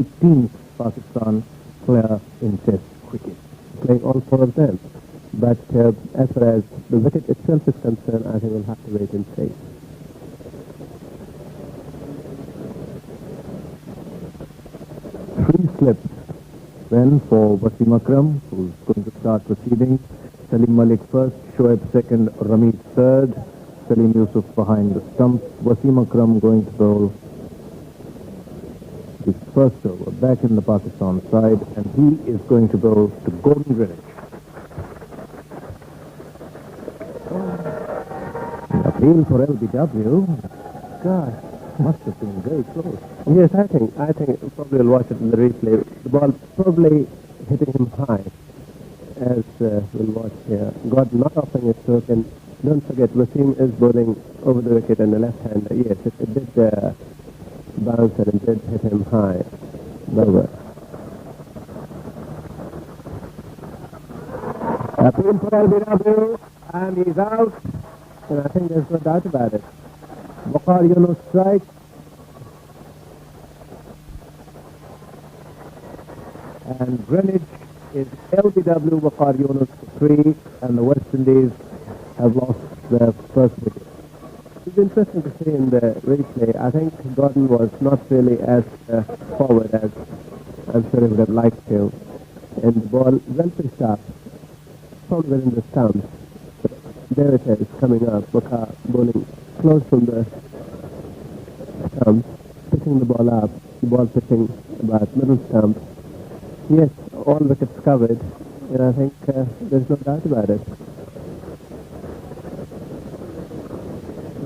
18th Pakistan player in Test cricket, playing all four of them. But as far as the wicket itself is concerned, I think we'll have to wait and see. Three slips then for Wasim Akram, who's going to start proceedings. Salim Malik first, Shoaib second, Ramit third, Salim Yusuf behind the stumps. Wasim Akram going to bowl his first over back in the Pakistan side, and he is going to bowl to Gordon Greenwich. An appeal for LBW. Gosh, must have been very close. Yes, I think probably we'll watch it in the replay. The ball probably hitting him high, as we'll watch here. Gordon not offering a stroke, and don't forget, Wasim is bowling over the wicket and the left-hander. Yes, it did bounce and it did hit him high. Over. Appeal for LBW, and he's out. And I think there's no doubt about it. Waqar Yunus strike. And Greenwich is LBW, Waqar Yunus 3, and the West Indies have lost their first wicket. It's interesting to see in the replay. I think Gordon was not really as forward as I'm sure he would have liked to. And the ball well pitched up, probably within the stumps. But there it is, coming up. Waqar bowling close from the stumps, pitching the ball up, the ball pitching about middle stump. Yes, all wickets covered, and I think there's no doubt about it.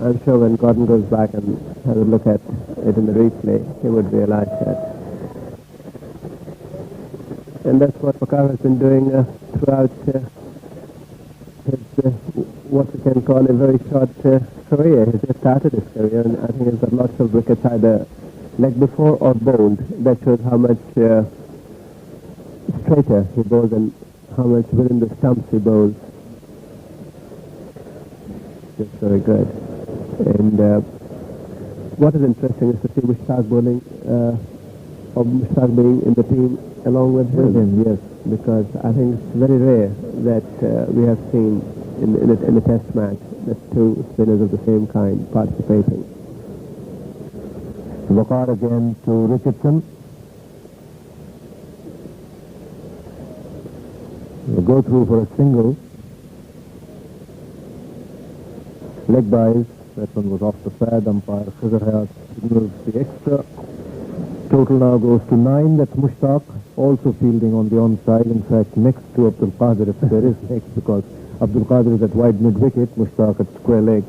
I'm sure when Gordon goes back and has a look at it in the replay, he would realize that. And that's what Waqar has been doing throughout his, what we can call a very short career. He just started his career, and I think he's got lots of wickets either leg before or bowled. That shows how much straighter he bowls and how much within the stumps he bowls. Just very good. And what is interesting is to see Mushtaq bowling, or Mushtaq being in the team along with him. Yes, because I think it's very rare that we have seen in a test match that two spinners of the same kind participating. Waqar again to Richardson. We'll go through for a single. Leg byes. That one was off the pad. Umpire Khizr Hayat signals the extra. Total now goes to 9. That's Mushtaq also fielding on the onside. In fact, next to Abdul Qadir, if there is next, because Abdul Qadir is at wide mid wicket, Mushtaq at square leg.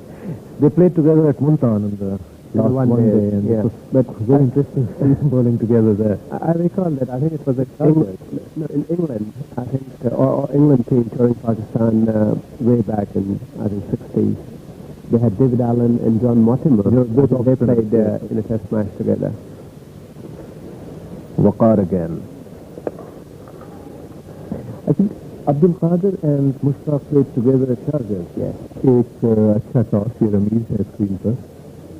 They played together at Multan in the last one day, and yeah. That was very interesting to see them bowling together there. I recall that. I think it was in England. I think or England team touring Pakistan way back in I think 60s. They had David Allen and John Mortimer. Both of them played in a test match together. Waqar again. I think Abdul Qadir and Mushtaq played together at Chargers. Yes. एक अच्छा toss ये रमीज है screen पर.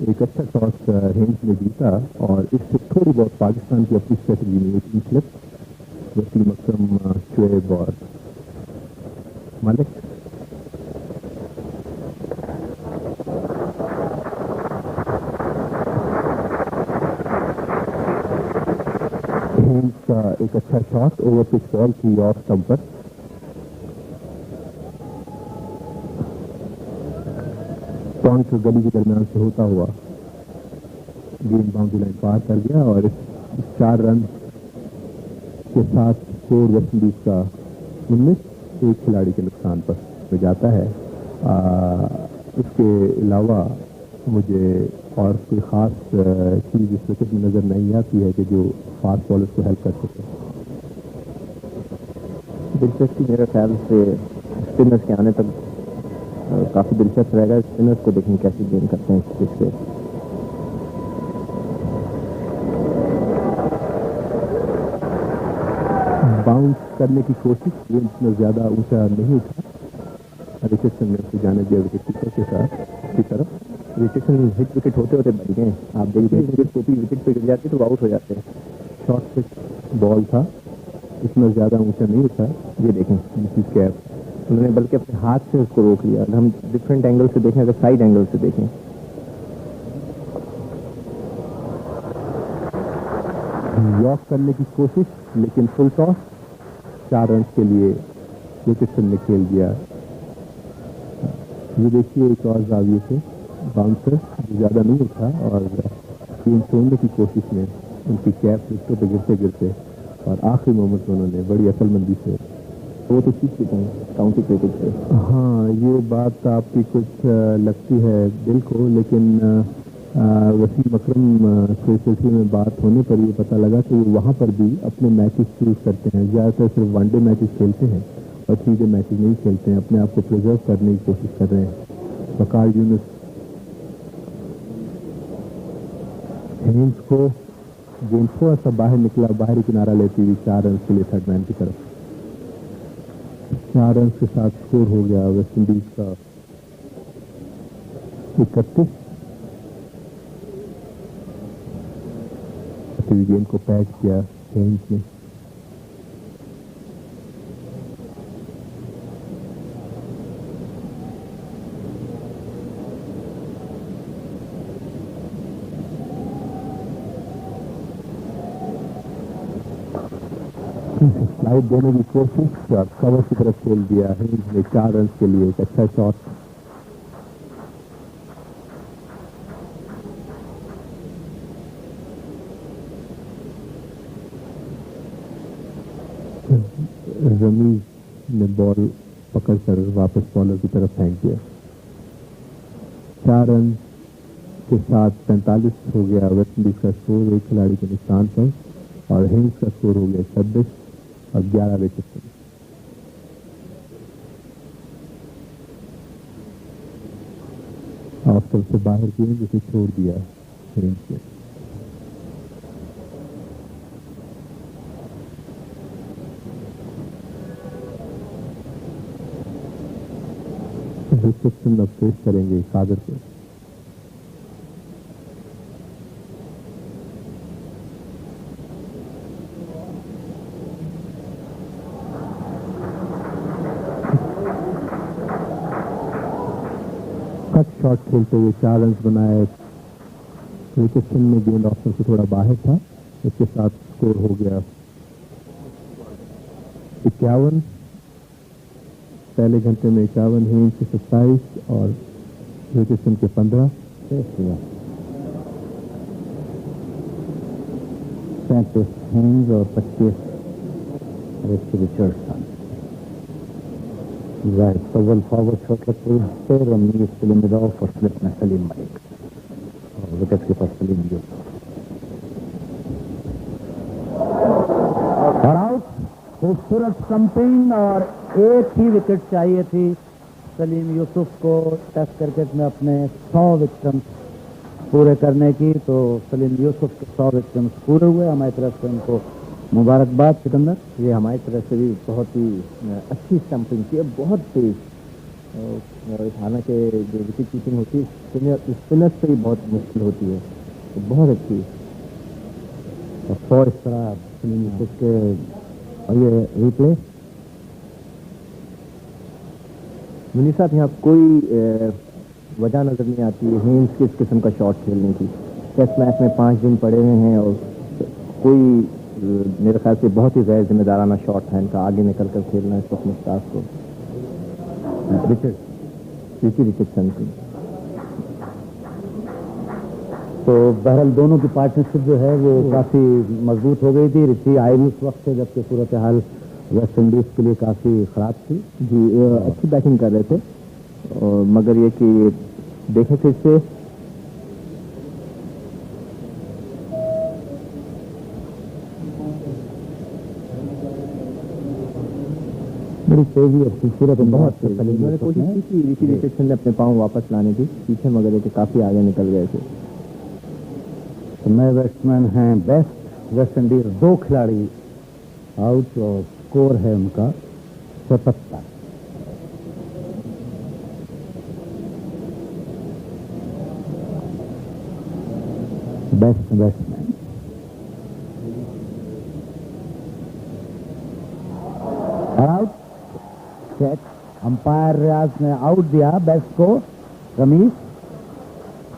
एक अच्छा toss range में जीता और इससे थोड़ी बहुत पाकिस्तान की अपनी स्ट्रेटजी में 18 स्लिप वसीम अकरम, शोएब और मलिक. का एक अच्छा शॉट ओवर पिच बॉल थी ऑफ स्टंप पर. टॉन्ट गली के दरमियान से होता हुआ गेंद बाउंड्री लाइन पार कर गया और इस 4 रन के साथ स्कोर वेस्ट इंडीज का 19 एक खिलाड़ी के नुकसान पर जाता है. इसके अलावा मुझे और कोई ख़ास चीज़ इस विकेट में नज़र नहीं आती है कि जो फास्ट बॉलर्स को हेल्प कर सके. दिलचस्पी मेरे ख्याल से स्पिनर्स के आने तक काफ़ी दिलचस्प रहेगा. स्पिनर्स को देखें कैसे गेंद करते हैं इस पिच पे. बाउंस करने की कोशिश, गेंद इतना ज़्यादा ऊंचा नहीं उठा. रिचर्डसन ने उसे जाने दिया विकेट कीपर के साथ की तरफ. रिचर्डसन हिट विकेट होते होते बच गए. आप देखिए विकेट पे गिर जाती तो आउट हो जाते हैं. شارٹ پچ بال تھا، اس میں زیادہ اونچا نہیں اٹھا. یہ دیکھیں دس از کیپ، انہوں نے بلکہ اپنے ہاتھ سے اس کو روک لیا. اگر ہم ڈفرینٹ اینگل سے دیکھیں، اگر سائڈ اینگل سے دیکھیں، واک کرنے کی کوشش لیکن فل ٹاس 4 رنس کے لیے رچرڈسن نے کھیل دیا. یہ دیکھیے ایک اور زاویے سے باؤنسر زیادہ نہیں اٹھا اور گیند چھوڑنے کی کوشش میں ان کی کیپ وکٹوں پہ گرتے گرتے اور آخری مومنٹ میں انہوں نے بڑی عقل مندی سے وہ تو سیکھ چکے ہیں کاؤنٹی کرکٹ سے. ہاں یہ بات آپ کی کچھ لگتی ہے دل کو، لیکن وسیم اکرم کے سلسلے میں بات ہونے پر یہ پتہ لگا کہ وہ وہاں پر بھی اپنے میچز چوز کرتے ہیں. زیادہ تر صرف ون ڈے میچز کھیلتے ہیں اور 3 ڈے میچز نہیں کھیلتے ہیں. اپنے آپ کو پرزرو کرنے کی کوشش کر رہے ہیں. وقار یونس ہینس کو گیند تھوڑا سا باہر نکلا، باہری کنارہ لیتی ہوئی 4 رنس کے لیے تھرڈ مین کی طرف. 4 رنس کے ساتھ اسکور ہو گیا ویسٹ انڈیز کا 31. گیند کو پیچ کیا ہینس نے. سلائڈ دینے کی کوشش اور کور کی طرف کھیل دیا ہینس نے 4 رنس کے لیے. ایک اچھا شاٹ. رمیز نے بال پکڑ کر واپس بالر کی طرف پھینک دیا. 4 رن کے ساتھ 45 ہو گیا ویسٹ انڈیز کا اسکور ایک کھلاڑی کے نقصان پر، اور ہینس کا اسکور ہو گیا 26 اور 11 وکٹ پر. آف طرف سے باہر کیے جسے چھوڑ دیا ہینس نے. رچرڈسن اب فیس کریں گے قادر کو. کٹ شاٹ کھیلتے ہوئے 4 رنس بنائے. رچرڈسن نے گیند آف سے تھوڑا باہر تھا، اس کے ساتھ اسکور ہو گیا 51. پہلے گھنٹے میں 51، ہینس کے 27 اور رچرڈسن کے 15. 35 ہینس اور 25 رچرڈسن. ظاہر فضل فارورڈ شاٹ لگتے ہیں. رمیز سلیم مداف اور سلپ میں سلیم ملک اور وکٹ کے پاس سلیم یوسف. اور آؤٹ. خوبصورت سٹمپنگ اور ایک ہی وکٹ چاہیے تھی سلیم یوسف کو ٹیسٹ کرکٹ میں اپنے 100 وکٹمس پورے کرنے کی. تو سلیم یوسف کے 100 وکٹمس پورے ہوئے. ہماری طرف سے ان کو مبارکباد. سکندر، یہ ہماری طرف سے بھی بہت ہی اچھی اسٹمپنگ کی ہے، بہت تیز. حالانکہ جو وکٹ کیپنگ ہوتی ہے اسپنر سے ہی بہت مشکل ہوتی ہے، بہت اچھی. اور 100 اس طرح سلیم یوسف کے. اور یہ ریپلے منی صاحب یہاں کوئی وجہ نظر نہیں آتی ہے ہینس کس قسم کا شاٹ کھیلنے کی. ٹیسٹ میچ میں 5 دن پڑے ہوئے ہیں اور کوئی میرے خیال سے بہت ہی غیر ذمہ دارانہ شاٹ تھا ان کا آگے نکل کر کھیلنا اس وقت مشتاق کو. رچرڈسن کی تو بہرحال دونوں کی پارٹنرشپ جو ہے وہ کافی مضبوط ہو گئی تھی. رچی آئے بھی اس وقت سے جبکہ صورتحال ویسٹ انڈیز کے لیے کافی خراب تھی. جی اچھی بیٹنگ کر رہے تھے، مگر یہ کہ دیکھیں پھر سے بڑی تیزی اور خوبصورت بہت کوشش کی تھی رچی رچرڈسن نے اپنے پاؤں واپس لانے کی پیچھے، مگر یہ کہ کافی آگے نکل گئے تھے. نئے بیٹسمین ہیں بیسٹ ویسٹ انڈیز. 2 کھلاڑی آؤٹ اور اسکور ہے ان کا 77. Best batsman out check. Umpire Riaz ने आउट दिया बेस्ट को रमीज,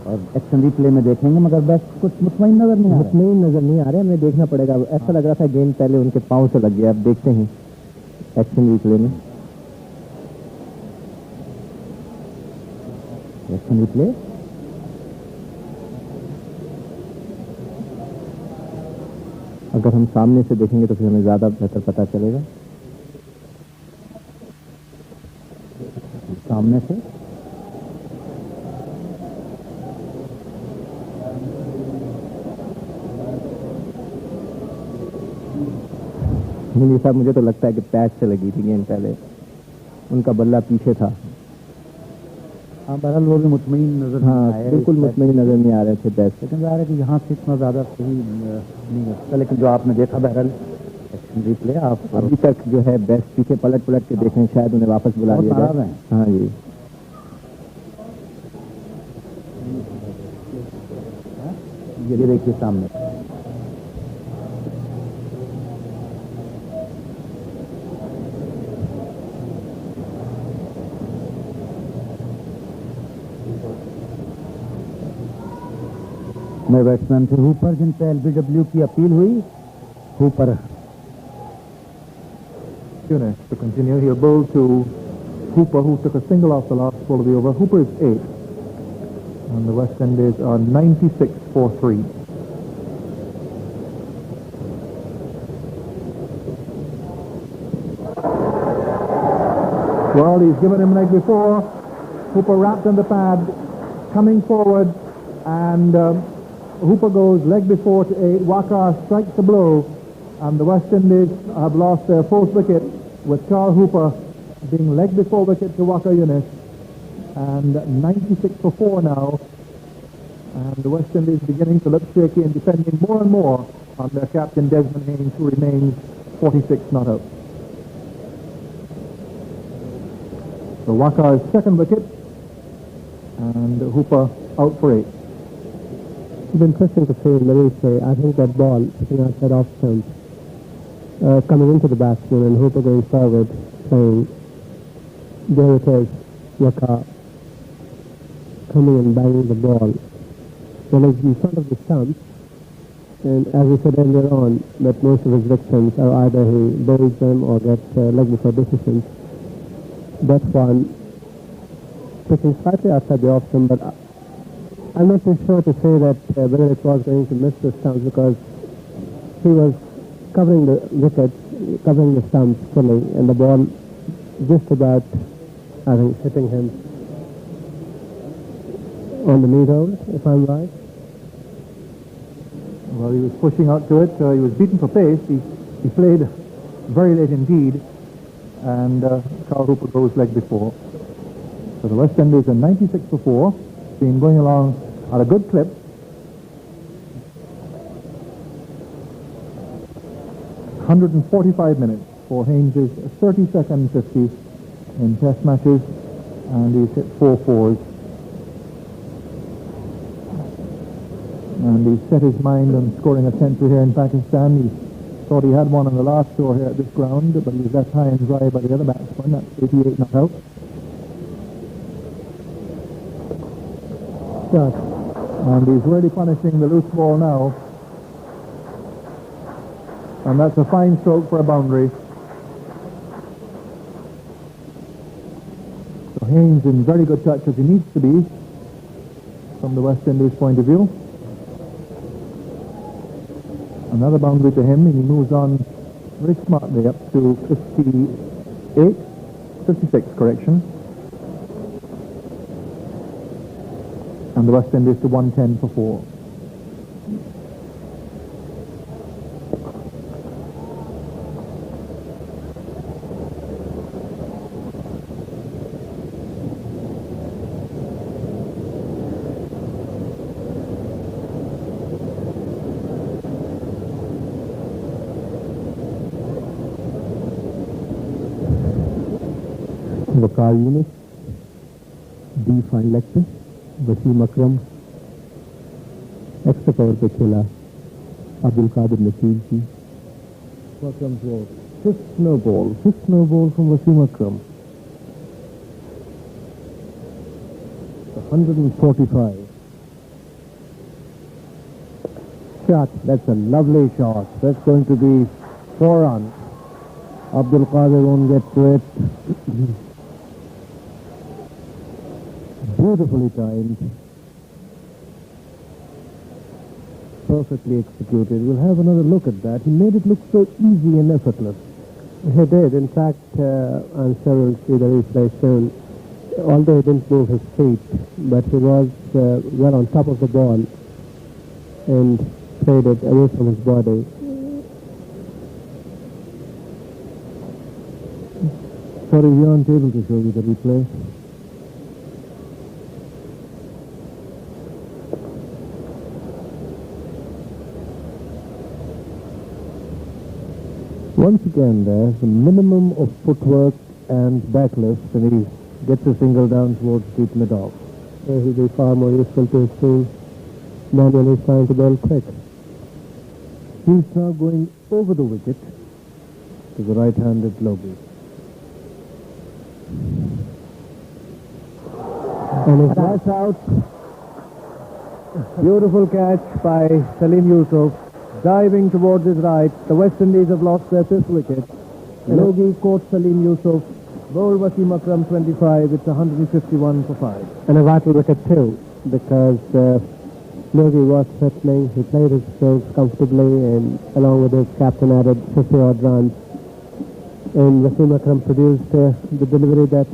और एक्शन रिप्ले में देखेंगे मगर बेस्ट कुछ मुतमईन नजर नहीं आ रहा. मुतमईन नजर नहीं आ रहे, हमें देखना पड़ेगा. ऐसा लग रहा था गेंद पहले उनके पांव से लग गया. अब देखते हैं एक्शन रिप्ले में. एक्शन रिप्ले अगर हम सामने से देखेंगे तो फिर हमें ज्यादा बेहतर पता चलेगा. सामने से नहीं साहब, मुझे तो लगता है कि पैच से लगी थी गेंद पहले. उनका बल्ला पीछे था. हाँ, बहरहाल वो भी मुतमईन नजर नहीं हाँ, आए. बिल्कुल मुतमईन नजर नहीं आ रहे थे बैट. लेकिन ज़ाहिर है कि यहाँ से इतना ज़्यादा सही नहीं हो सकता. लेकिन जो आपने देखा बहरहाल एक्शन रिप्ले, आप अभी तक जो है बेस्ट पीछे पलट के देखें, शायद उन्हें वापस बुला लिया नाराज जाए. हैं. हाँ जी. ये देखिए सामने. नए बैट्समैन थे हूपर, जिन पे एलबीडब्ल्यू की अपील हुई. Hooper Tunis to continue. He'll bowl to Hooper, who took a single off the last ball of the over. Hooper is 8. And the West Indies are 96 for 3. Well, he's given him leg before. Hooper wrapped in the pad, coming forward, and Hooper goes leg before to 8. Waqar strikes the blow, and the West Indies have lost their fourth wicket, with Carl Hooper being leg before wicket to Waqar Younis, and 96 for 4 now. And the West Indies beginning to look shaky and depending more and more on their captain Desmond Haynes, who remains 46 not out. So Waqar's second wicket, and Hooper out for 8. It's interesting to say, let me say, I think that ball hitting outside off stump, coming into the batsman and Hooper going forward, saying, there it is, Waqar coming and banging the ball. Well, it's in front of the stump, and as we said earlier on, that most of his victims are either he bowls them or gets leg before decisions. That one pitching slightly outside the off stump, but I'm not too sure to say that whether it was going to miss the stumps, because he was covering the wickets, covering the stumps fully, and the ball just about, I think, hitting him on the middle, if I'm right. Well, he was pushing out to it. He was beaten for pace. He played very late indeed, and Carl Hooper goes leg before. So the West Indies are 96 for 4. Been going along at a good clip. .145 minutes for Haynes' 32nd 50 in Test matches, and he's hit 4 fours. And he's set his mind on scoring a century here in Pakistan. He thought he had one on the last tour here at this ground, but he was left high and dry by the other batsman. That's 88 not out. Yes. And he's really punishing the loose ball now. And that's a fine stroke for a boundary. So Haynes in very good touch as he needs to be from the West Indies point of view. Another boundary to him, and he moves on very smartly up to 56, correction. And the West Indies to 110 for 4. Waqar Younis, D fine leg पे, वसीम अकरम extra cover पे खेला, अब्दुल कादिर नसीर की. Akram's ball. Fifth no ball from Wasim Akram. 145. Shot. That's a lovely shot. That's going to be 4 runs. Abdul Qadir won't get to it. Beautifully timed. Perfectly executed. We'll have another look at that. He made it look so easy and effortless. He did. In fact, on several see the replay soon, although he didn't move his feet, but he was well on top of the ball and played it away from his body. Sorry, we aren't able to show you the replay. Once again, there's a minimum of footwork and backlift, and he gets a single down towards keeping it off. He'll be far more useful to his team than when he's trying to bowl quick. He's now going over the wicket to the right-handed Logie. And if that's out, beautiful catch by Salim Yusuf, diving towards his right. The West Indies have lost their 5th wicket. Logie caught Salim Yusuf, bowled Wasim Akram 25. It's 151 for 5. And a vital wicket too, because Logie was threatening. He played his strokes comfortably, and along with his captain added 50-odd runs. And Wasim Akram produced the delivery that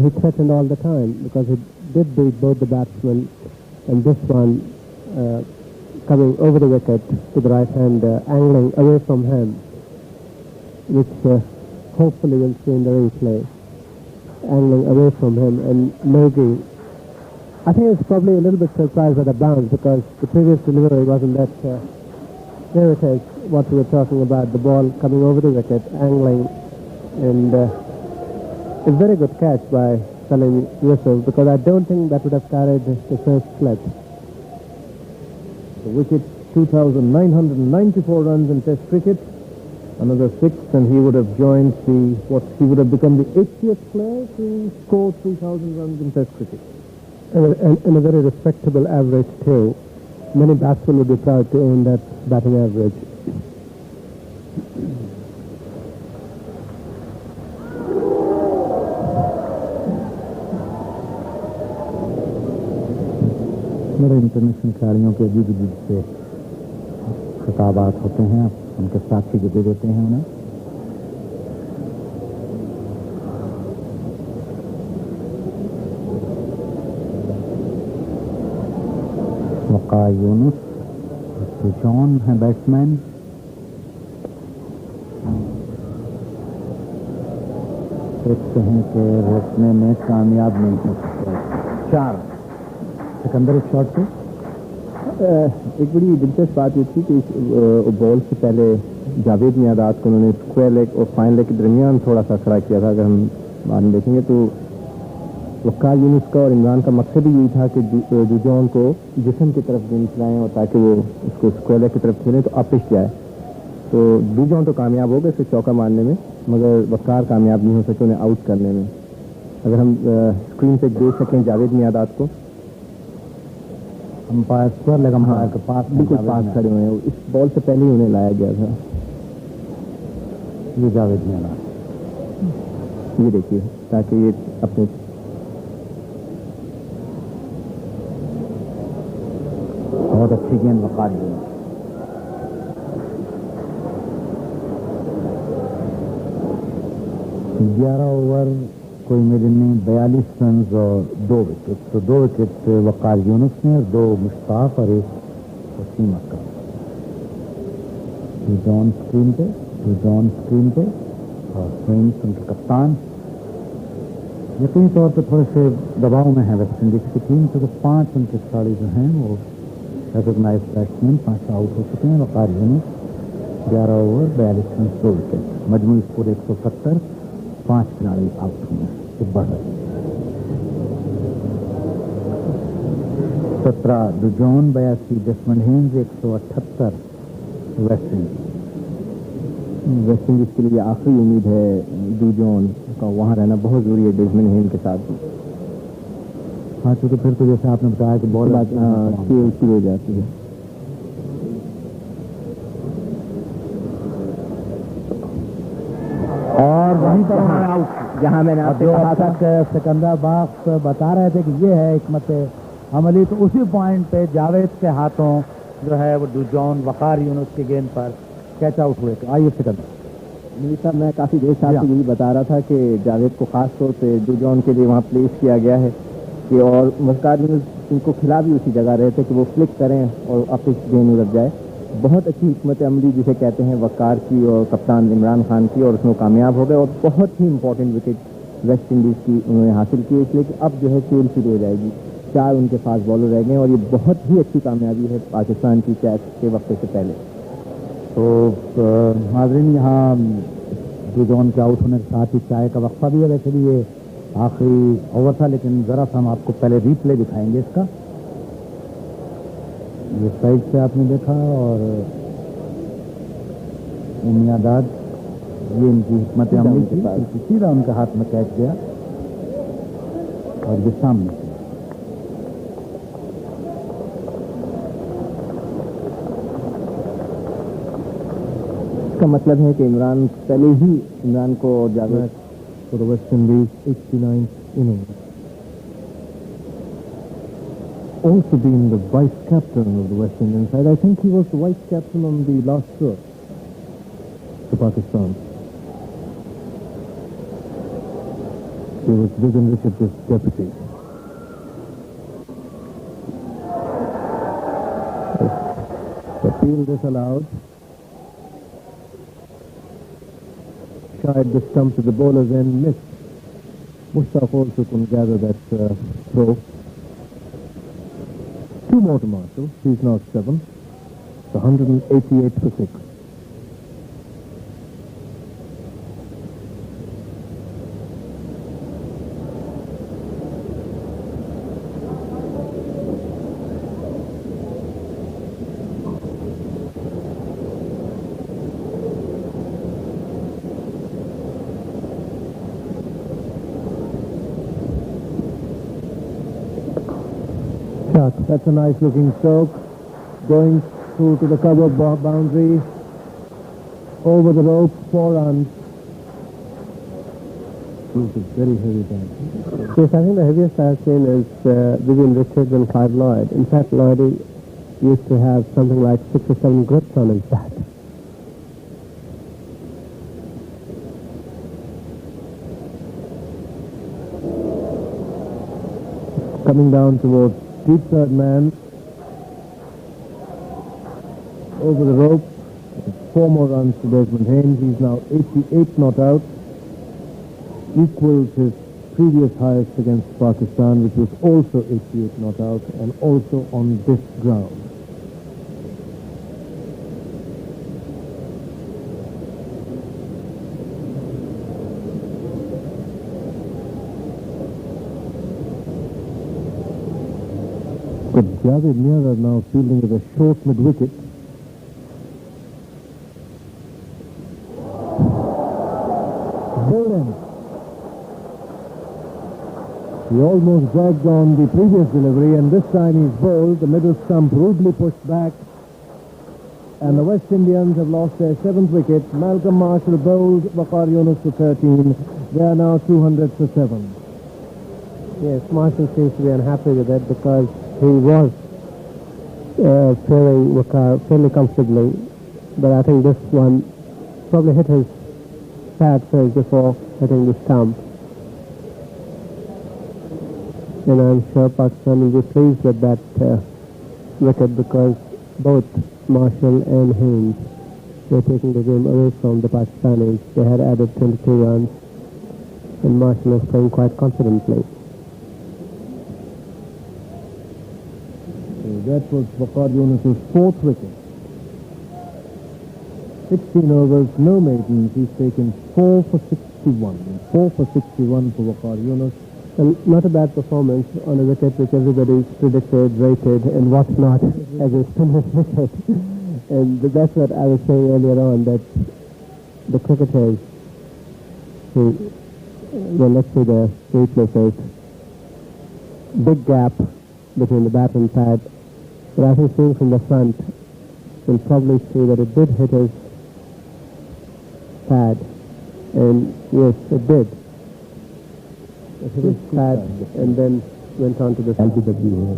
he threatened all the time, because he did beat both the batsmen, and this one coming over the wicket to the right hand, angling away from him, which hopefully we'll see in the replay, angling away from him. And Logie, I think it's probably a little bit surprised by the bounce, because the previous delivery wasn't that. There it is, what we were talking about, the ball coming over the wicket, angling, and a very good catch by Salim Yusuf, because I don't think that would have carried the first slip. The wicket, 2,994 runs in Test cricket. Another 6, and he would have joined he would have become the 80th player to score 3,000 runs in Test cricket. And a very respectable average too. Many batsmen would be proud to own that batting average. میرے international کھلاڑیوں کے عجیب عجیب سے خطابات ہوتے ہیں، ان کے ساتھی جو دے دیتے ہیں انہیں. وقار یونس جان ہیں بیٹسمین. دیکھتے ہیں کہ روکنے میں کامیاب نہیں ہو سکتے. 4 سکندر اس شاٹ سے. ایک بڑی دلچسپ بات یہ تھی کہ اس بال سے پہلے جاوید میاداد کو انہوں نے اسکوائر لیگ اور فائن لیگ کے درمیان تھوڑا سا کھڑا کیا تھا. اگر ہم بعد میں دیکھیں گے تو وقار یونس کا اور عمران کا مقصد ہی یہی تھا کہ جان کو جسم کی طرف گیند چلائیں اور تاکہ وہ اس کو اسکوائر لیگ کی طرف کھیلیں تو اپش جائے. تو جان تو کامیاب ہو گئے اسے چوکا مارنے میں، مگر وقار کامیاب نہیں ہو سکے انہیں آؤٹ کرنے میں. اگر ہم اسکرین پہ دیکھ سکیں جاوید میاداد کو، امپائر اسکوائر لیگ امپائر کے پاس بالکل پاس کھڑے ہوئے ہیں. اس بال سے پہلے ہی انہیں لایا گیا تھا. یہ جاوید میاداد، یہ دیکھیے تاکہ یہ اپنے بہت اچھی گیند وقار یونس. گیارہ اوور کوئی میڈن میں 42 رنز اور 2 وکٹ. تو 2 وکٹ وقار یونس نے اور 2 مشتاق اور 1 وسیم اکرم. جان اسکرین پہ اور سوئنگس ان کے کپتان. یقینی طور پہ تھوڑے سے دباؤ میں ہے ویسٹ انڈیز کی ٹیم، کیونکہ 5 ان کے کھلاڑی جو ہیں وہ ریکگنائز بیٹسمین 5 آؤٹ ہو چکے ہیں. Waqar Younis 11 over 42 runs 2 wicket. مجموعی اسکور 170. 5 کھلاڑی آؤٹ ہوئے ہیں. 17 Dujon 82 Desmond Haynes 178 West Indies. West Indies کے لیے آخری امید ہے ڈو جون کا وہاں رہنا بہت ضروری ہے ڈیزمنڈ ہین کے ساتھ. ہاں چونکہ پھر تو جیسے آپ نے بتایا کہ بال ہو جاتی ہے. اور وہیں پر آؤٹ جہاں میں نے آپ جو اب تک سکندر باغ بتا رہے تھے کہ یہ ہے حکمت عملی، تو اسی پوائنٹ پہ جاوید کے ہاتھوں جو ہے وہ ڈو جون وقار یونس کی گیند پر کیچ آؤٹ ہوئے. تو آئیے سکندر صاحب، میں کافی دیر سے آپ کو یہی بتا رہا تھا کہ جاوید کو خاص طور پہ ڈو جون کے لیے وہاں پلیس کیا گیا ہے کہ اور وقار یونس ان کو کھلا بھی اسی جگہ رہے تھے کہ وہ فلک کریں اور اپس گیند ادھر جائے. بہت اچھی حکمت عملی جسے کہتے ہیں وقار کی اور کپتان عمران خان کی، اور اس میں کامیاب ہو گئے اور بہت ہی امپورٹنٹ وکٹ ویسٹ انڈیز کی انہوں نے حاصل کی، اس لیے کہ اب جو ہے کھیل شروع ہو جائے گی. 4 ان کے فاسٹ بالر رہ گئے اور یہ بہت ہی اچھی کامیابی ہے پاکستان کی کیچ کے وقت سے پہلے. تو ناظرین یہاں ڈو جون کے آؤٹ ہونے کے ساتھ ہی چائے کا وقفہ بھی ہے. ویسے بھی یہ آخری اوور تھا، لیکن ذرا سا ہم آپ کو پہلے ری پلے دکھائیں گے اس کا. یہ سائڈ سے آپ نے دیکھا، اور امیاداد یہ ان کی حکمت عملی کے پاس سیدھا ان کے ہاتھ میں کیچ گیا اور یہ سامنے. اس کا مطلب ہے کہ عمران پہلے ہی عمران کو اور Javed for the West Indies 89th inning. Also being the vice captain of the West Indian side. I think he was the vice captain on the last tour to Pakistan. He was Vivian Richards' deputy. The field disallowed. Tried the stump to the bowler's end, missed. Mushtaq also couldn't gather that throw. 2 more to Marshall. He's now 7. It's 188 for 6. That's a nice looking stroke, going through to the cover boundary, over the rope, 4 runs. This is very heavy ball. Yes, I think the heaviest I've seen is Vivian Richards and Clive Lloyd. In fact, Lloyd used to have something like 6 or 7 grips on his bat. Coming down towards deep third man, over the rope, 4 more runs to Desmond Haynes. He's now 88 not out, equals his previous highest against Pakistan, which was also 88 not out, and also on this ground. But Javed Miazza now fielding with a short mid-wicket. Bowled in. He almost dragged on the previous delivery, and this time he's bowled. The middle stump rudely pushed back. And the West Indians have lost their 7th wicket. Malcolm Marshall bowled Waqar Yunus for 13. They are now 200 for 7. Yes, Marshall seems to be unhappy with that because he was fairly fairly comfortably, but I think this one probably hit his pad first before hitting the stump. And I'm sure Pakistan will be pleased with that wicket because both Marshall and Haynes were taking the game away from the Pakistanis. They had added 22 runs, and Marshall was playing quite confidently. That was Waqar Yunus' 4th wicket. 16 overs, no maidens. He's taken 4 for 61. 4 for 61 for Waqar Yunus. Well, not a bad performance on a wicket which everybody's predicted, rated, and whatnot as a spinner's wicket. And that's what I was saying earlier on, that the cricketers who, well, let's say the weightlifers, big gap between the bat and pad. But I think seeing from the front, will probably see that it did hit his pad. And yes, it did. It hit his pad and then went on to the LBW है.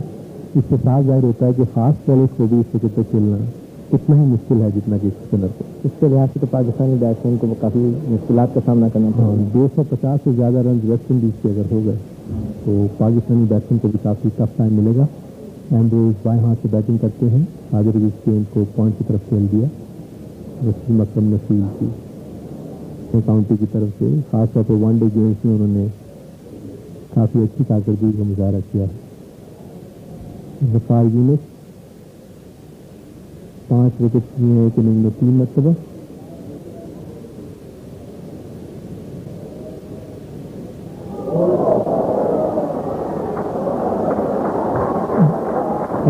इससे साफ जाहिर होता है कि fast bowlers को भी इस विकेट पर खेलना इतना ही मुश्किल है जितना कि स्पिनर को. इसके लिहाज से तो पाकिस्तानी बैट्समैन को काफ़ी मुश्किलात का सामना करना पड़ा. 250 से ज़्यादा रन वेस्ट इंडीज के अगर हो गए तो पाकिस्तानी बैट्समैन को भी काफ़ी टफ टाइम मिलेगा. एंड्रूज बाएं हाथ से बैटिंग करते हैं. हाजिर गेंद को पॉइंट की तरफ खेल दिया. वसीम अकरम ने फील्ड की काउंटी की तरफ से खासतौर पर वनडे गेम्स में उन्होंने काफ़ी अच्छी कारकर्दगी का मुजाहरा किया. वकार यूनुस 5 विकेट लिए एक इनिंग में 3 मरतबा.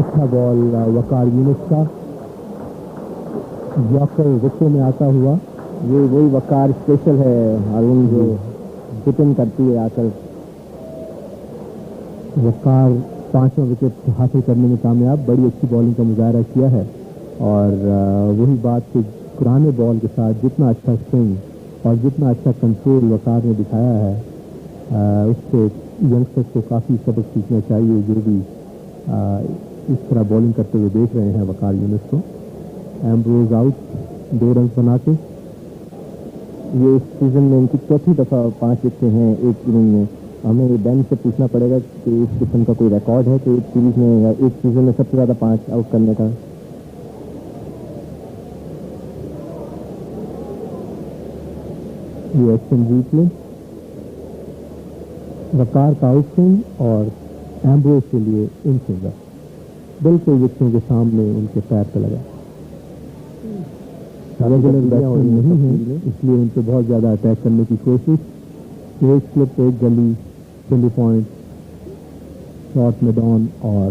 अच्छा बॉल वकार यूनुस का. यॉर्कर गुस्से में आता हुआ. ये वही वकार स्पेशल है हारून जो हिटिंग करती है आकर. वकार 5वां विकेट हासिल करने में कामयाब. बड़ी अच्छी बॉलिंग का मुजाहरा किया है और वही बात कि पुराने बॉल के साथ जितना अच्छा स्विंग और जितना अच्छा कंट्रोल वकार ने दिखाया है उससे यंगस्टर्स को काफ़ी सबक सीखना चाहिए जो भी इस तरह बॉलिंग करते हुए देख रहे हैं वकार यूनुस को. एम्ब्रोज आउट 2 रन बना के. ये इस सीजन में इनकी चौथी दफ़ा 5 विकेट हैं एक इनिंग में. हमें बेंच से पूछना पड़ेगा कि इस किस्म का कोई रिकॉर्ड है कि एक सीरीज में या एक सीजन में सबसे ज़्यादा 5 आउट करने का. ये एक्शन रिप्ले. वकार का आउट स्विंग और एम्ब्रोज के लिए इन स्विंगर बिल्कुल विकेटों के सामने उनके पैर पे लगा. रेगुलर बैट्समैन नहीं है इसलिए उन पर बहुत ज़्यादा अटैक करने की कोशिश. एक स्लिप, एक gully, silly point, short mid on और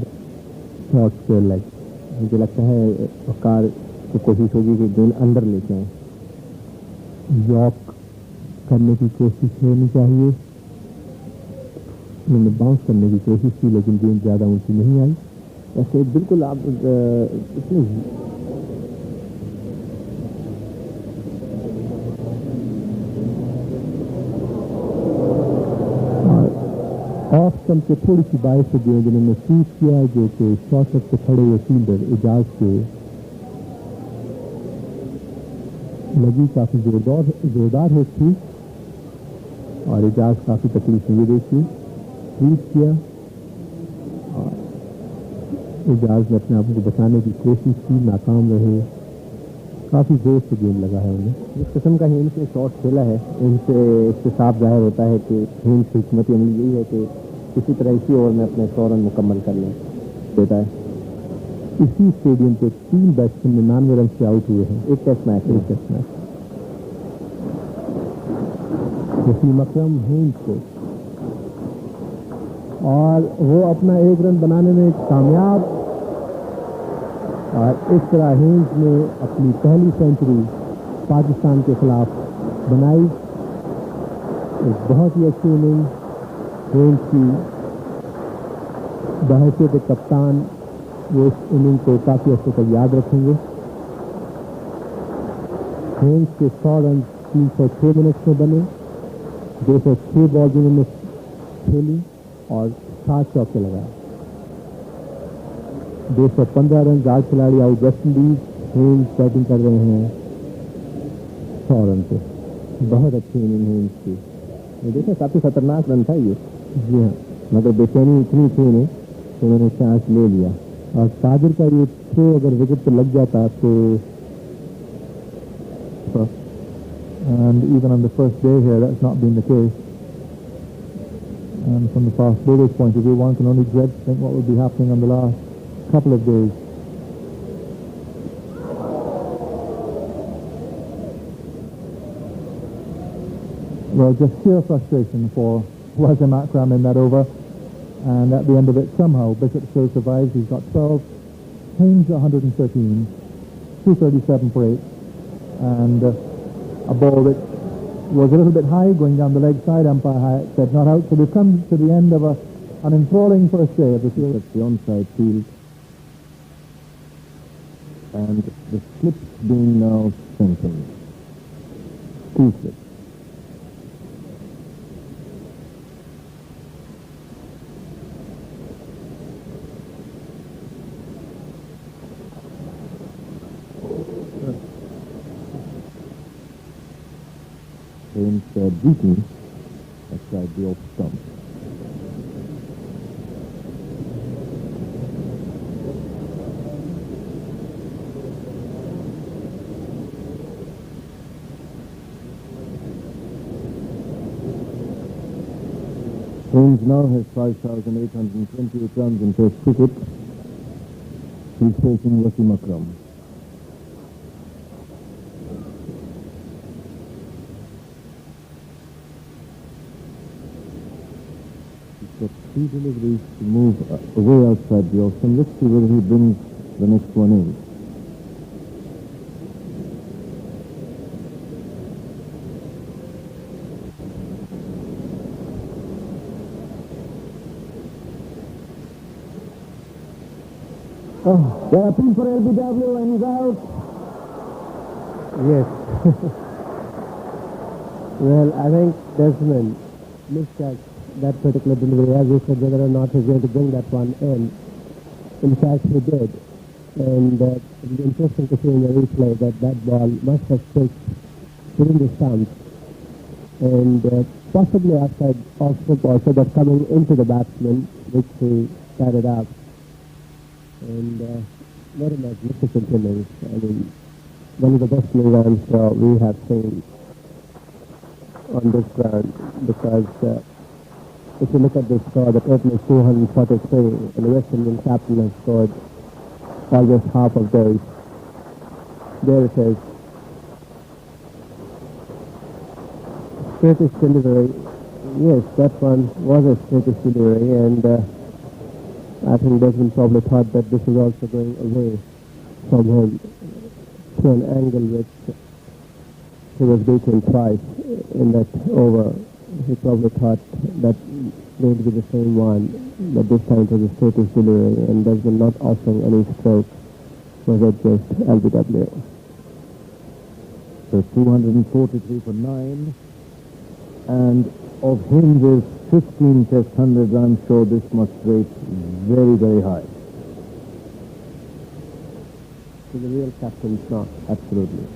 शॉर्ट स्क्वायर लेग. मुझे लगता है वकार की कोशिश होगी कि गेंद अंदर लेके आए. यॉक करने की कोशिश होनी चाहिए. उन्होंने बाउंस करने की कोशिश की लेकिन गेंद ज़्यादा ऊंची नहीं आई. वैसे बिल्कुल आप इसमें ऑफ स्टंप के थोड़ी सी बाइस से गेंद इन्होंने शूट किया जो कि शॉर्ट पे खड़े हुए फील्डर एजाज के लगी. काफ़ी जोरदार हिट थी और एजाज काफ़ी तकलीफ में देखी. ट्वीट किया और एजाज ने अपने आप को बचाने की कोशिश की, नाकाम रहे. काफ़ी जोर से गेंद लगा है उन्हें. जिस किस्म का हिंद से शॉट खेला है इससे साफ जाहिर होता है कि हिंद की हिकमत अमली यही है कि किसी तरह इसी ओवर में अपने 100 रन मुकम्मल कर लें देता है. इसी स्टेडियम पे 3 बैट्समैन 99 रन से आउट हुए हैं एक टेस्ट मैच. वसीम अकरम हिंद को और वो अपना 1 रन बनाने में कामयाब. और इस तरह हिंद ने अपनी पहली सेंचुरी पाकिस्तान के खिलाफ बनाई. एक बहुत ही अच्छी इनिंग हिंद की. बहैसियत कप्तान वो इस इनिंग को काफ़ी हद तक याद रखेंगे. हिंद के 100 रन 306 मिनट्स में बने. 206 बॉल जिन्होंने खेली और 7 चौके लगाए. 215 रन. 8 खिलाड़ी out. West Indies Hind batting कर रहे हैं 100 रन पे. बहुत अच्छी इनिंग है इसकी. ये देखिए काफ़ी खतरनाक रन था ये. जी हाँ, मगर बेचैनी इतनी थी इन्हें तो उन्होंने चांस ले लिया. और कादिर का ये थ्रो अगर विकेट पर लग जाता तो and even on the first day here that's not been the case. And from the fast bowler's point of view, one can only dread to think what will be happening on the last couple of days. Well, just sheer frustration for Wazim Akram in that over, and at the end of it somehow Bishop still survives. He's got 12, Haynes 113, 237 for 8, and a ball that was a little bit high going down the leg side. Umpire said not out. So we've come to the end of an enthralling first day of the series. That's the onside field. And the slips being now strengthened. 2 slips. James beaten outside the off stump. James now has 5,828 runs in Test cricket. He's facing Wasim Akram. He's got 3 deliveries to move away outside the off stump. Let's see whether he brings the next one in. Oh, they're appealing for LBW and he's out. Yes. Well, I think Desmond missed that particular delivery. As you said, whether or not he's going to bring that one in. In fact, he did. And it'll be interesting to see in the replay that ball must have pitched within the stump. And possibly outside off foot also, but coming into the batsman, which he started up. And what a magnificent innings. I mean, one of the best innings we have seen on this ground, because if you look at the score, the total is 243, and the West Indian captain has scored almost half of those. There it is. Straightest delivery. Yes, that one was a straightest delivery, and I think Desmond probably thought that this was also going away from him to an angle which he was beaten twice in that over. He probably thought that going to be the same one, but this time it was a straightest delivery, and Desmond not offering any stroke was at just LBW. So 243 for 9. And of him with 15 Test 100 runs, so this must rate very, very high. So the real captain's not. Absolutely.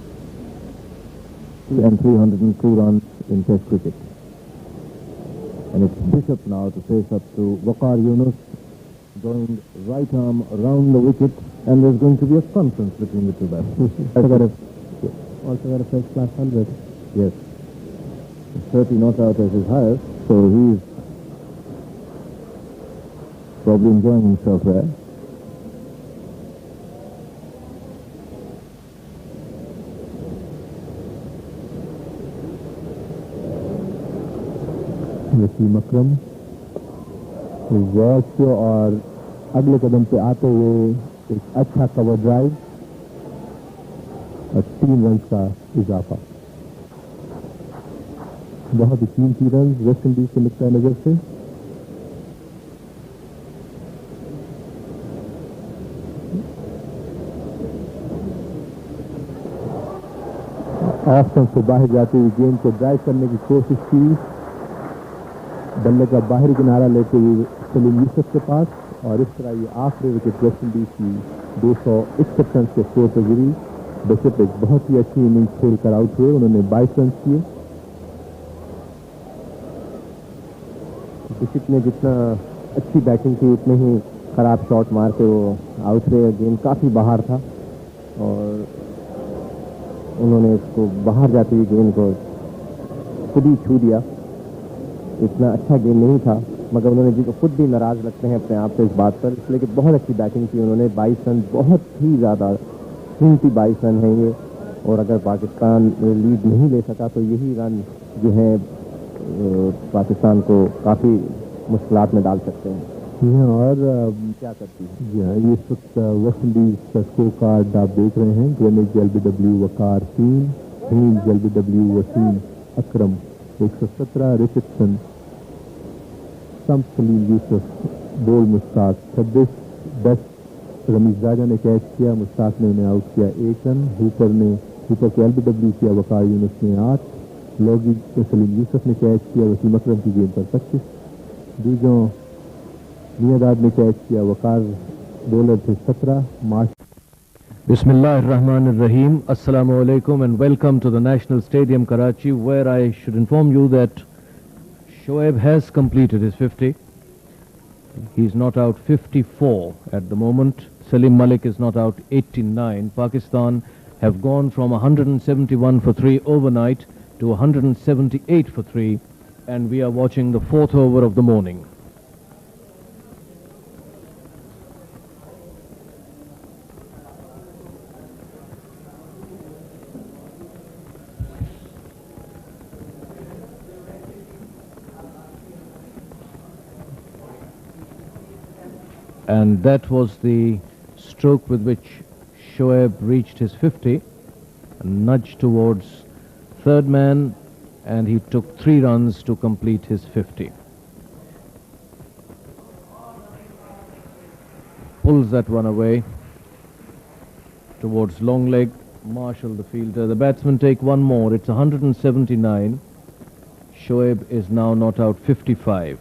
And 302 runs in Test cricket. And it's Bishop now to face up to Waqar Yunus, going right arm around the wicket, and there's going to be a conference between the two batsmen. Also got a first class 100. Yes. 30 not out as his highest, so he's probably enjoying himself there. Wasim Akram watch और अगले कदम पे आते हुए एक अच्छा cover drive और 3 run का इजाफा. बहुत ही कीमती रन वेस्ट इंडीज के नुक्ता नजर से. ऑफ स्टंप से बाहर जाते हुए गेंद को ड्राइव करने की कोशिश की. बल्ले का बाहरी किनारा लेते हुए सलीम यूसुफ के पास, और इस तरह ये आखिरी विकेट वेस्ट इंडीज की 261 रन के स्कोर पर गिरी. बिशप एक बहुत ही अच्छी इनिंग खेल कर आउट हुए. उन्होंने 22 रन किए. बिशप ने जितना अच्छी बैटिंग की उतने ही खराब शॉट मार के वो आउट हुए. गेंद काफ़ी बाहर था और उन्होंने इसको बाहर जाती हुई गेंद को खुद ही छू दिया. इतना अच्छा गेंद नहीं था, मगर उन्होंने जी खुद भी नाराज़ लगते हैं अपने आप से इस बात पर, इसलिए कि बहुत अच्छी बैटिंग की उन्होंने. 22 रन बहुत ही ज़्यादा कीमती 22 रन हैं ये, और अगर पाकिस्तान लीड नहीं ले सका तो यही रन जो है पाकिस्तान को काफ़ी मुश्किलात में डाल सकते हैं. जी हाँ, और क्या करती है. जी हाँ, ये इस वक्त वेस्ट इंडीज का स्कोर कार्ड आप देख रहे हैं. ग्रेनिज LBW वकार 3, Haynes, LBW, Wasim, Akram, 117 Richardson, Stump Salim Yusuf, Bol Mustaq, 26 10 Ramiz راجہ نے کیچ کیا, مشتاق نے انہیں آؤٹ کیا 1 رن. ہوپر کو LBW کیا, وقار یونس نے 8. لوگی کو سلیم یوسف نے کیچ کیا, وسیم اکرم کی گیند پر 25. دیجوں میاں داد نے کیچ کیا, وقار بولر تھے 17. Bismillah ar-Rahman ar-Rahim. Assalamu alaikum and welcome to the National Stadium, Karachi, where I should inform you that Shoaib has completed his 50. He's not out 54 at the moment. Salim Malik is not out 89. Pakistan have gone from 171 for 3 overnight to 178 for 3, and we are watching the 4th over of the morning. And that was the stroke with which Shoaib reached his 50, a nudge towards third man, and he took 3 runs to complete his 50. Pulls that one away towards long leg. Marshall, the fielder. The batsmen take one more. It's 179. Shoaib is now not out 55.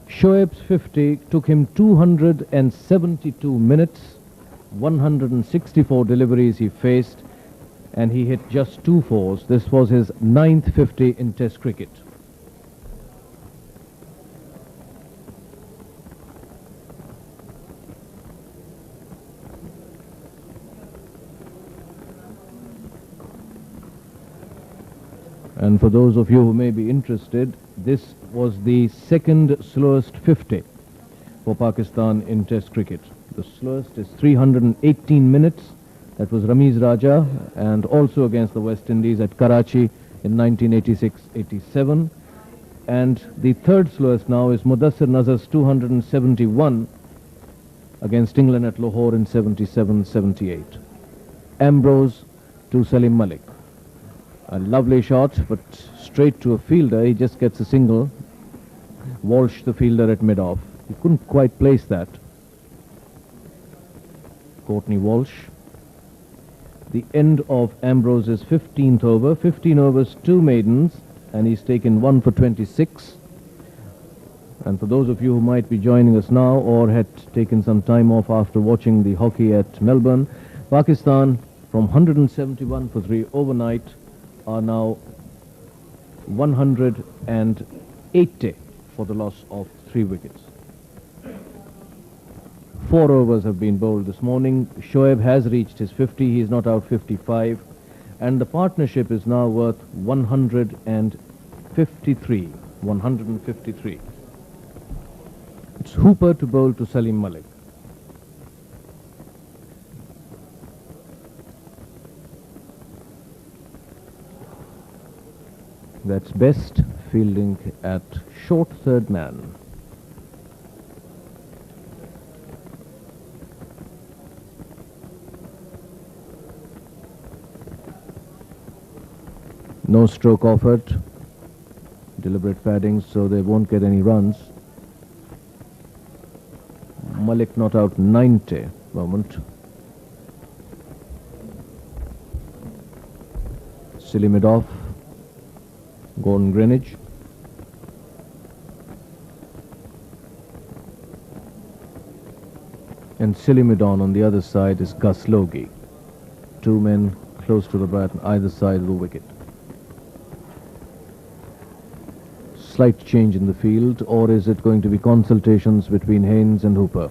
Shoaib's 50 took him 272 minutes, 164 deliveries he faced, and he hit just 2 fours. This was his 9th 50 in Test cricket. And for those of you who may be interested, this was the 2nd slowest 50 for Pakistan in Test cricket. The slowest is 318 minutes. That was Ramiz Raja, and also against the West Indies at Karachi in 1986-87. And the 3rd slowest now is Mudassir Nazar's 271 against England at Lahore in 77-78. Ambrose to Salim Malik. A lovely shot, but straight to a fielder. He just gets a single. Walsh, the fielder, at mid-off. He couldn't quite place that. Courtney Walsh. The end of Ambrose's 15th over. 15 overs, 2 maidens, and he's taken 1 for 26. And for those of you who might be joining us now or had taken some time off after watching the hockey at Melbourne, Pakistan from 171 for 3 overnight are now 180 for the loss of 3 wickets. 4 overs have been bowled this morning. Shoaib has reached his 50. He is not out 55. And the partnership is now worth 153. 153. It's Hooper to bowl to Salim Malik. That's Best fielding at short third man. No stroke offered. Deliberate padding, so they won't get any runs. Malik not out 90 moment. Silly mid-off. Gordon Greenwich. And silly mid-on the other side is Gus Logie. 2 men close to the bat on either side of the wicket. Slight change in the field, or is it going to be consultations between Haynes and Hooper?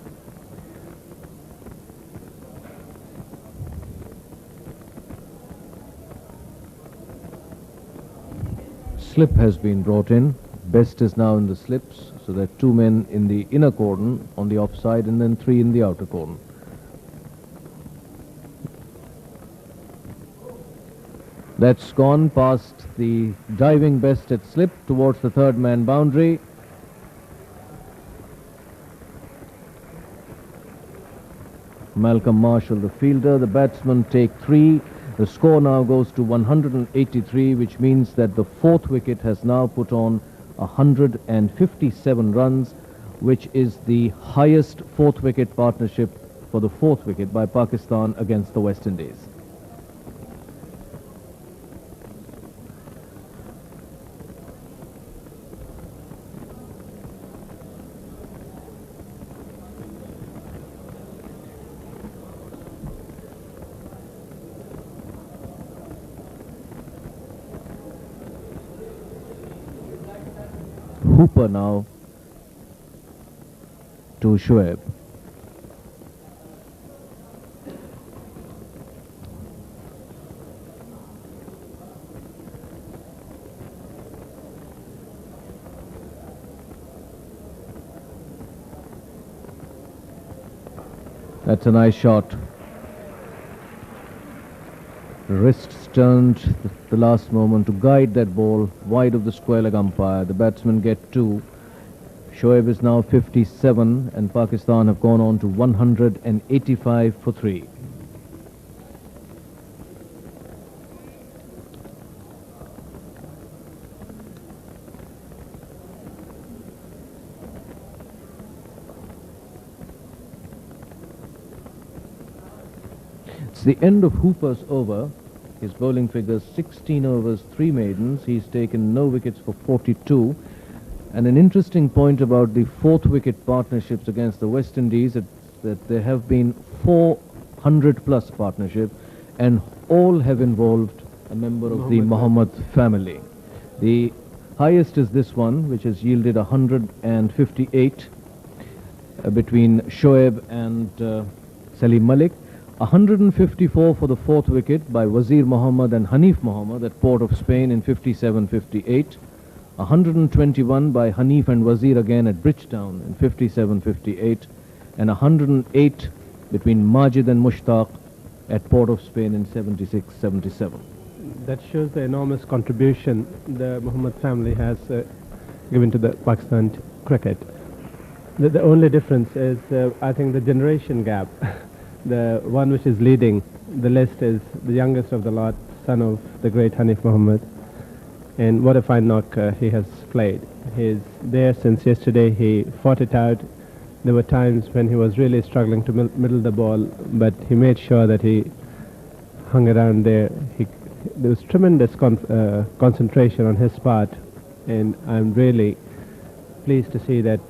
Slip has been brought in. Best is now in the slips, so there are 2 men in the inner cordon on the offside and then 3 in the outer cordon. That's gone past the diving Best at slip towards the third man boundary. Malcolm Marshall, the fielder. The batsmen take 3. The score now goes to 183, which means that the fourth wicket has now put on 157 runs, which is the highest fourth wicket partnership for the fourth wicket by Pakistan against the West Indies. Hooper now to Shoaib. That's a nice shot. Wrists turned the last moment to guide that ball wide of the square leg umpire. The batsmen get 2. Shoaib is now 57 and Pakistan have gone on to 185 for 3. It's the end of Hooper's over. His bowling figures 16 overs, 3 maidens. He's taken no wickets for 42. And an interesting point about the fourth wicket partnerships against the West Indies is that there have been 400 plus partnerships and all have involved a member of the Mohammad family. The highest is this one, which has yielded 158 between Shoaib and Salim Malik. 154 for the fourth wicket by Wazir Mohammed and Hanif Mohammed at Port of Spain in 57-58. 121 by Hanif and Wazir again at Bridgetown in 57-58. And 108 between Majid and Mushtaq at Port of Spain in 76-77. That shows the enormous contribution the Mohammad family has given to the Pakistan cricket. The only difference is, I think, the generation gap. The one which is leading the list is the youngest of the lot, son of the great Hanif Mohammed. And what a fine knock he has played. He's there since yesterday. He fought it out. There were times when he was really struggling to middle the ball, but he made sure that he hung around there. There was tremendous concentration on his part, and I'm really pleased to see that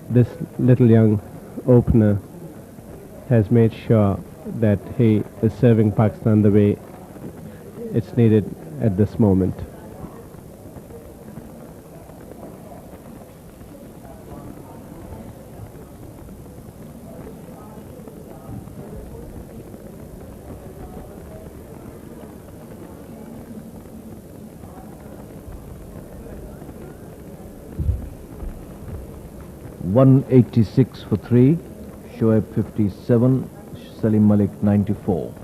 this little young opener has made sure that he is serving Pakistan the way it's needed at this moment. $186 for 3. Shoaib 57, Salim Malik 94.